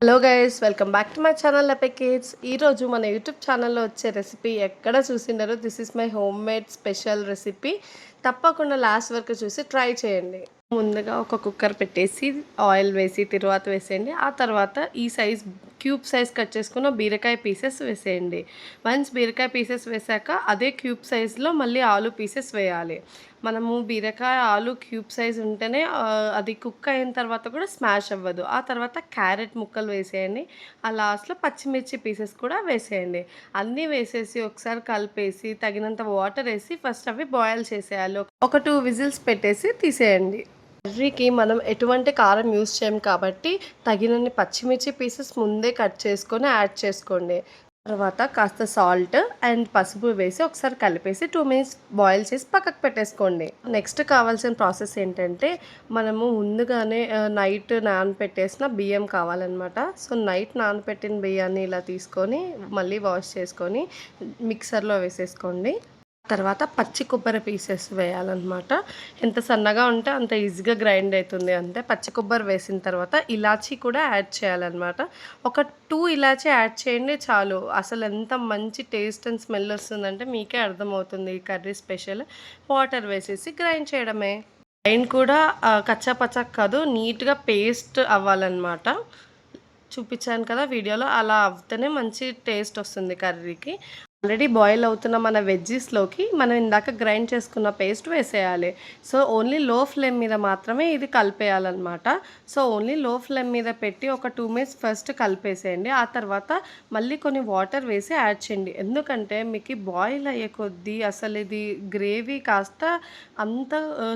Hello guys, welcome back to my channel epic kids. ఈరోజు మన YouTube ఛానల్లో వచ్చే రెసిపీ ఎక్కడ చూసిండరు. This is my home made special recipe. తప్పకుండా లాస్ట్ వరకు చూసి ట్రై చేయండి. ముందుగా ఒక కుక్కర్ పెట్టేసి ఆయిల్ వేసి తిరువాత వేసేయండి. ఆ తర్వాత ఈ సైజ్ క్యూబ్ సైజ్ కట్ చేసుకున్న బీరకాయ పీసెస్ వేసేయండి. వన్స్ బీరకాయ పీసెస్ వేసాక అదే క్యూబ్ సైజ్లో మళ్ళీ ఆలు పీసెస్ వేయాలి. మనము బీరకాయ ఆలు క్యూబ్ సైజ్ ఉంటేనే అది కుక్ అయిన తర్వాత కూడా స్మాష్ అవ్వదు. ఆ తర్వాత క్యారెట్ ముక్కలు వేసేయండి. ఆ లాస్ట్లో పచ్చిమిర్చి పీసెస్ కూడా వేసేయండి. అన్నీ వేసేసి ఒకసారి కలిపేసి తగినంత వాటర్ వేసి ఫస్ట్ అవి బాయిల్ చేసేయాలి. ఒక 2 విజిల్స్ పెట్టేసి తీసేయండి. కర్రీకి మనం ఎటువంటి కారం యూస్ చేయం కాబట్టి తగినన్ని పచ్చిమిర్చి పీసెస్ ముందే కట్ చేసుకొని యాడ్ చేసుకోండి. తర్వాత కాస్త సాల్ట్ అండ్ పసుపు వేసి ఒకసారి కలిపేసి 2 మినిట్స్ బాయిల్ చేసి పక్కకు పెట్టేసుకోండి. నెక్స్ట్ కావాల్సిన ప్రాసెస్ ఏంటంటే మనము ముందుగానే నైట్ నానబెట్టేసిన బియ్యం కావాలన్నమాట. సో నైట్ నానబెట్టిన బియ్యాన్ని ఇలా తీసుకొని మళ్ళీ వాష్ చేసుకొని మిక్సర్లో వేసేసుకోండి. తర్వాత పచ్చి కొబ్బరి పీసెస్ వేయాలన్నమాట. ఎంత సన్నగా ఉంటే అంత ఈజీగా గ్రైండ్ అవుతుంది. అంతే. పచ్చి కొబ్బరి వేసిన తర్వాత ఇలాచీ కూడా యాడ్ చేయాలన్నమాట. ఒక 2 ఇలాచీ యాడ్ చేయండి చాలు. అసలు ఎంత మంచి టేస్ట్ అండ్ స్మెల్ వస్తుందంటే మీకే అర్థమవుతుంది ఈ కర్రీ స్పెషల్. వాటర్ వేసేసి గ్రైండ్ చేయడమే. గ్రైండ్ కూడా కచ్చా పచ్చా కాదు, నీట్గా పేస్ట్ అవ్వాలన్నమాట. చూపించాను కదా వీడియోలో, అలా అవుతేనే మంచి టేస్ట్ వస్తుంది కర్రీకి. ఆల్రెడీ బాయిల్ అవుతున్న మన వెజ్జీస్లోకి మనం ఇందాక గ్రైండ్ చేసుకున్న పేస్ట్ వేసేయాలి. సో ఓన్లీ లో ఫ్లేమ్ మీద మాత్రమే ఇది కలిపేయాలన్నమాట. సో ఓన్లీ లో ఫ్లేమ్ మీద పెట్టి ఒక 2 మినిట్స్ ఫస్ట్ కలిపేసేయండి. ఆ తర్వాత మళ్ళీ కొన్ని వాటర్ వేసి యాడ్ చేయండి. ఎందుకంటే మీకు బాయిల్ అయ్యే కొద్దీ అసలు ఇది గ్రేవీ కాస్త అంత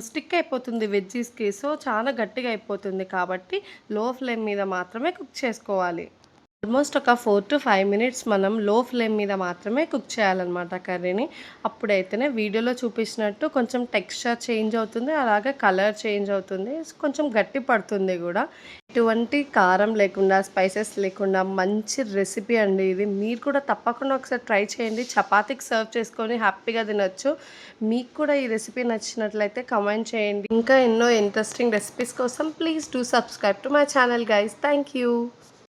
స్టిక్ అయిపోతుంది వెజ్జీస్కి. సో చాలా గట్టిగా అయిపోతుంది కాబట్టి లో ఫ్లేమ్ మీద మాత్రమే కుక్ చేసుకోవాలి. ఆల్మోస్ట్ ఒక 4 to 5 మినిట్స్ మనం లో ఫ్లేమ్ మీద మాత్రమే కుక్ చేయాలన్నమాట కర్రీని. అప్పుడైతేనే వీడియోలో చూపించినట్టు కొంచెం టెక్స్చర్ చేంజ్ అవుతుంది, అలాగే కలర్ చేంజ్ అవుతుంది, కొంచెం గట్టి పడుతుంది కూడా. ఎటువంటి కారం లేకుండా, స్పైసెస్ లేకుండా మంచి రెసిపీ అండి ఇది. మీరు కూడా తప్పకుండా ఒకసారి ట్రై చేయండి. చపాతీకి సర్వ్ చేసుకొని హ్యాపీగా తినొచ్చు. మీకు కూడా ఈ రెసిపీ నచ్చినట్లయితే కామెంట్ చేయండి. ఇంకా ఎన్నో ఇంట్రెస్టింగ్ రెసిపీస్ కోసం please do subscribe to my channel guys. Thank you.